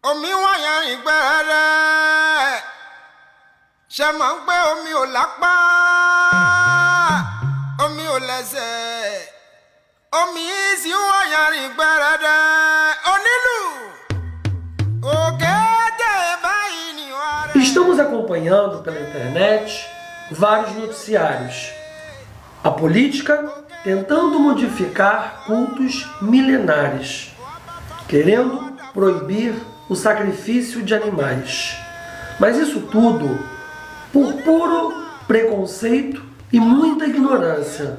omi wáyà ìgbẹ́rẹ́ ṣe mọ̀ pé omi ò lápá omi ò lẹ́sẹ̀ omi sì wáyà ìgbẹ́rẹ́ onílù ògèdè báyìí ni wàá rẹ̀. Estamos acompanhando pela internet vários noticiários. A política tentando modificar cultos milenares, querendo proibir o sacrifício de animais. Mas isso tudo por puro preconceito e muita ignorância,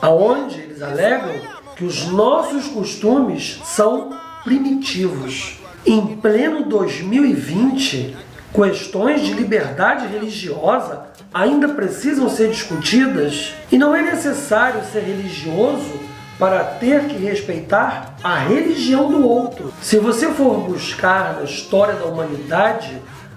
aonde eles alegam que os nossos costumes são primitivos. Em pleno 2020, questões de liberdade religiosa ainda precisam ser discutidas e não é necessário ser religioso para ter que respeitar a religião do outro. Se você for buscar na história da humanidade,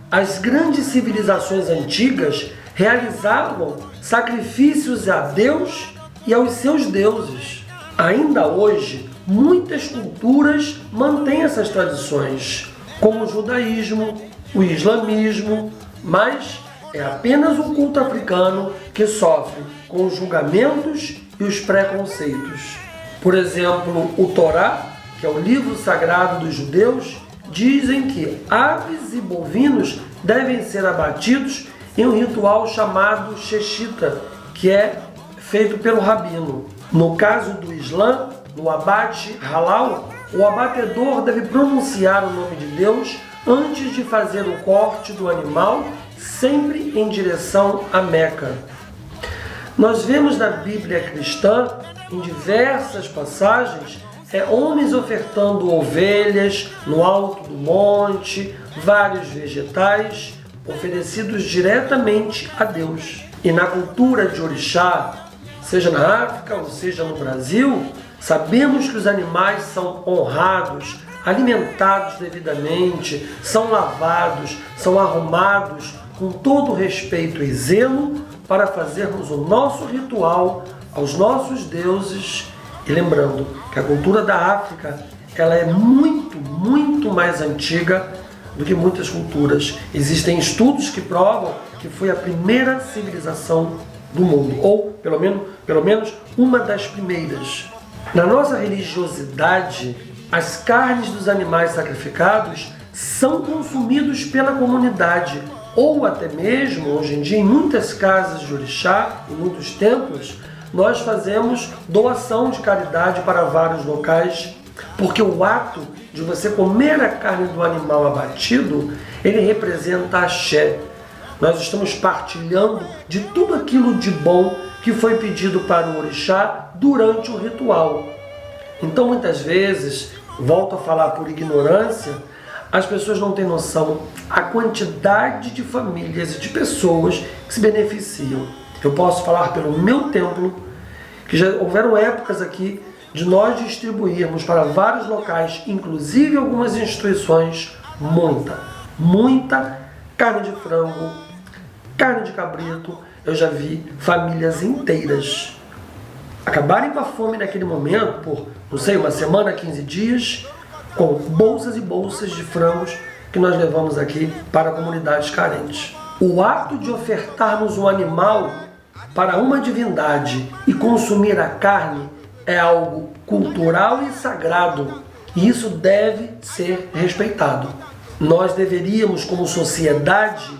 as grandes civilizações antigas realizavam sacrifícios a Deus e aos seus deuses. Ainda hoje, muitas culturas mantêm essas tradições, como o judaísmo, o islamismo, mas é apenas o culto africano que sofre com os julgamentos e os preconceitos. Por exemplo, o Torá, que é o livro sagrado dos judeus, dizem que aves e bovinos devem ser abatidos em um ritual chamado Shechita, que é feito pelo rabino. No caso do Islã, no abate halal, o abatedor deve pronunciar o nome de Deus antes de fazer o corte do animal, sempre em direção a Meca. Nós vemos na Bíblia cristã, em diversas passagens, homens ofertando ovelhas no alto do monte, vários vegetais, oferecidos diretamente a Deus. E na cultura de orixá, seja na África ou seja no Brasil, sabemos que os animais são honrados, alimentados devidamente, são lavados, são arrumados com todo respeito e zelo para fazermos o nosso ritual aos nossos deuses. E lembrando que a cultura da África ela é muito mais antiga do que muitas culturas. Existem estudos que provam que foi a primeira civilização do mundo, ou pelo menos uma das primeiras. Na nossa religiosidade, as carnes dos animais sacrificados são consumidos pela comunidade, ou até mesmo, hoje em dia, em muitas casas de orixá, em muitos templos, nós fazemos doação de caridade para vários locais, porque o ato de você comer a carne do animal abatido, ele representa axé. Nós estamos partilhando de tudo aquilo de bom que foi pedido para o orixá durante o ritual. Então, muitas vezes, volto a falar por ignorância, as pessoas não têm noção a quantidade de famílias e de pessoas que se beneficiam. Eu posso falar pelo meu templo, que já houveram épocas aqui de nós distribuirmos para vários locais, inclusive algumas instituições, muita carne de frango, carne de cabrito. Eu já vi famílias inteiras acabarem com a fome naquele momento por, não sei, uma semana, 15 dias, com bolsas e bolsas de frangos que nós levamos aqui para comunidades carentes. O ato de ofertarmos um animal para uma divindade e consumir a carne é algo cultural e sagrado, e isso deve ser respeitado. Nós deveríamos, como sociedade,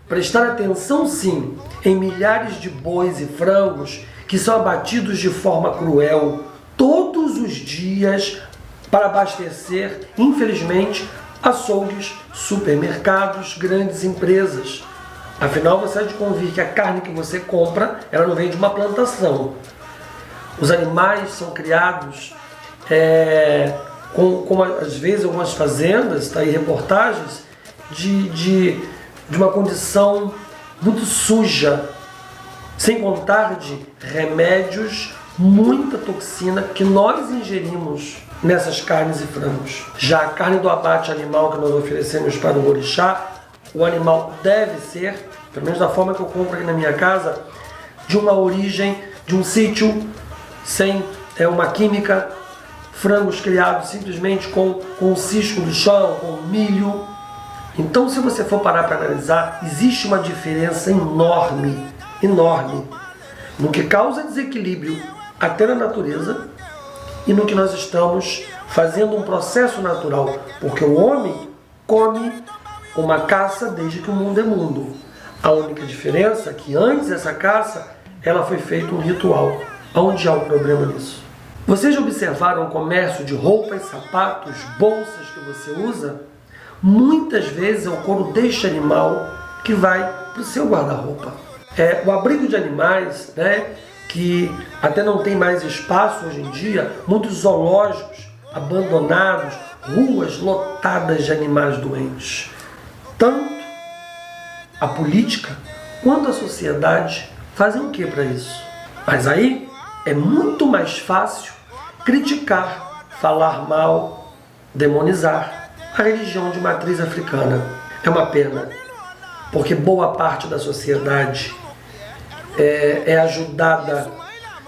prestar atenção sim em milhares de bois e frangos que são abatidos de forma cruel todos os dias para abastecer, infelizmente, açougues, supermercados, grandes empresas. Afinal, você há de convir que a carne que você compra, ela não vem de uma plantação. Os animais são criados com às vezes algumas fazendas, está aí reportagens, de uma condição muito suja, sem contar de remédios, muita toxina que nós ingerimos nessas carnes e frangos. Já a carne do abate animal que nós oferecemos para o orixá, o animal deve ser, pelo menos da forma que eu compro aqui na minha casa, de uma origem, de um sítio, sem uma química, frangos criados simplesmente com o cisco do chão, com milho. Então, se você for parar para analisar, existe uma diferença enorme, enorme, no que causa desequilíbrio até na natureza e no que nós estamos fazendo um processo natural, porque o homem come uma caça desde que o mundo é mundo. A única diferença é que antes dessa caça, ela foi feita um ritual. Onde há um problema nisso? Vocês já observaram o comércio de roupas, sapatos, bolsas que você usa? Muitas vezes é o couro deste animal que vai para o seu guarda-roupa. O abrigo de animais, né, que até não tem mais espaço hoje em dia, muitos zoológicos abandonados, ruas lotadas de animais doentes. Tanto a política quanto a sociedade fazem o que para isso? Mas aí é muito mais fácil criticar, falar mal, demonizar a religião de matriz africana. É uma pena, porque boa parte da sociedade é ajudada,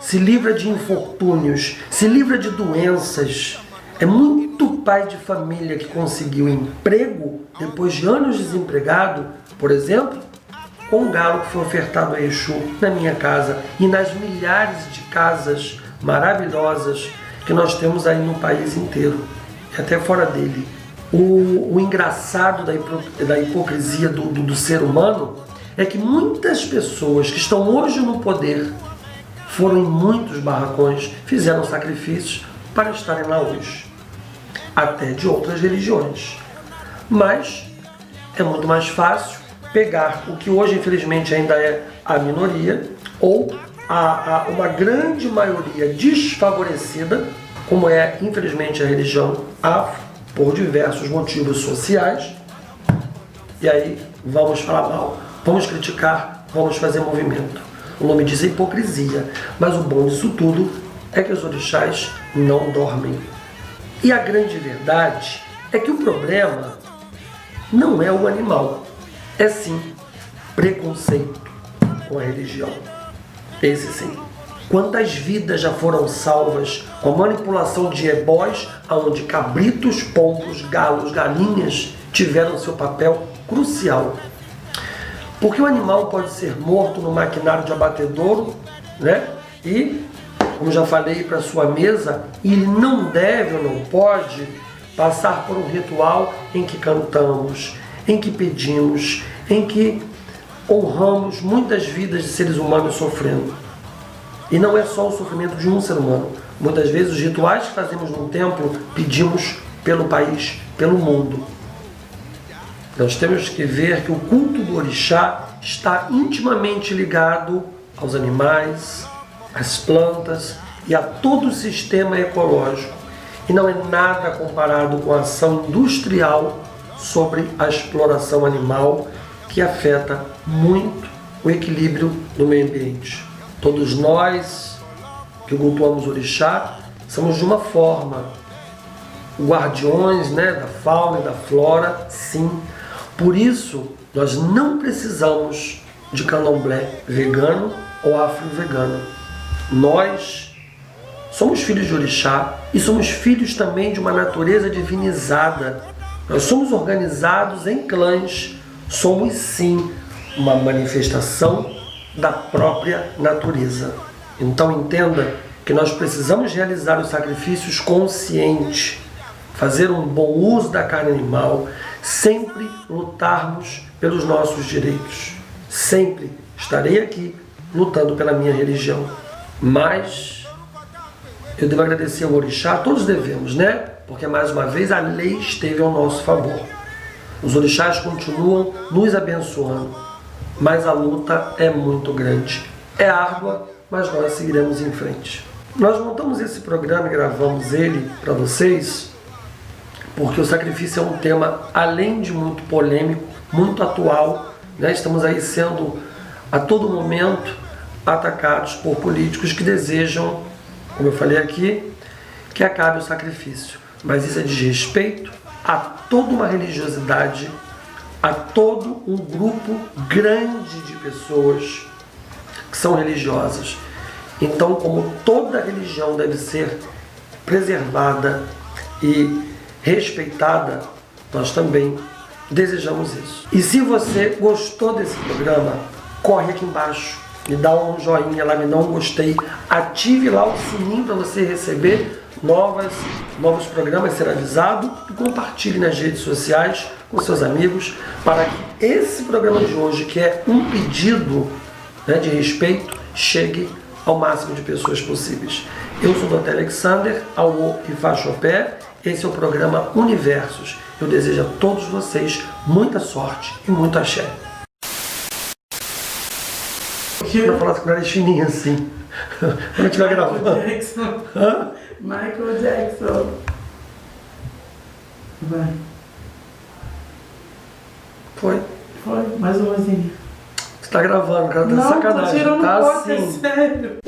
se livra de infortúnios, se livra de doenças. É muito pai de família que conseguiu emprego depois de anos desempregado, por exemplo, com um galo que foi ofertado a Exu na minha casa e nas milhares de casas maravilhosas que nós temos aí no país inteiro e até fora dele. O engraçado da hipocrisia do ser humano é que muitas pessoas que estão hoje no poder foram em muitos barracões, fizeram sacrifícios para estarem lá hoje, até de outras religiões. Mas é muito mais fácil pegar o que hoje infelizmente ainda é a minoria ou uma grande maioria desfavorecida, como é infelizmente a religião afro, por diversos motivos sociais, e aí vamos falar mal, vamos criticar, vamos fazer movimento. O nome diz hipocrisia, mas o bom disso tudo é que os orixás não dormem. E a grande verdade é que o problema não é o animal, é sim preconceito com a religião. Esse sim. Quantas vidas já foram salvas com a manipulação de ebós, onde cabritos, pombos, galos, galinhas tiveram seu papel crucial. Porque o animal pode ser morto no maquinário de abatedouro, né? E, como já falei para sua mesa, ele não deve ou não pode passar por um ritual em que cantamos, em que pedimos, em que honramos muitas vidas de seres humanos sofrendo. E não é só o sofrimento de um ser humano. Muitas vezes os rituais que fazemos num templo, pedimos pelo país, pelo mundo. Nós temos que ver que o culto do orixá está intimamente ligado aos animais, às plantas e a todo o sistema ecológico. E não é nada comparado com a ação industrial sobre a exploração animal, que afeta muito o equilíbrio do meio ambiente. Todos nós que cultuamos o orixá somos de uma forma guardiões, né, da fauna e da flora, sim. Por isso, nós não precisamos de candomblé vegano ou afro-vegano. Nós somos filhos de orixá e somos filhos também de uma natureza divinizada. Nós somos organizados em clãs, somos sim uma manifestação da própria natureza. Então entenda que nós precisamos realizar os sacrifícios conscientes, fazer um bom uso da carne animal, sempre lutarmos pelos nossos direitos. Sempre estarei aqui lutando pela minha religião. Mas eu devo agradecer ao orixá, todos devemos, né? Porque mais uma vez a lei esteve ao nosso favor. Os orixás continuam nos abençoando, mas a luta é muito grande. É árdua, mas nós seguiremos em frente. Nós montamos esse programa e gravamos ele para vocês porque o sacrifício é um tema, além de muito polêmico, muito atual, né? Estamos aí sendo a todo momento atacados por políticos que desejam, como eu falei aqui, que acabe o sacrifício. Mas isso é desrespeito a toda uma religiosidade, a todo um grupo grande de pessoas que são religiosas. Então, como toda religião deve ser preservada e respeitada, nós também desejamos isso. E se você gostou desse programa, corre aqui embaixo, me dá um joinha lá, me dá um gostei, ative lá o sininho para você receber novos programas, ser avisado, e compartilhe nas redes sociais com seus amigos para que esse programa de hoje, que é um pedido, né, de respeito, chegue ao máximo de pessoas possíveis. Eu sou o Dr. Alexander, Aô e Fachopé. Esse é o programa Universos. Eu desejo a todos vocês muita sorte e muito axé. Não falar com o nariz fininho assim. Quando eu estiver gravando. Michael Jackson. Hã? Michael Jackson. Vai. Foi. Foi. Mais uma vozinha. Você tá gravando, cara, tá de Não, sacanagem. tô tirando Tá foto, é assim. sério.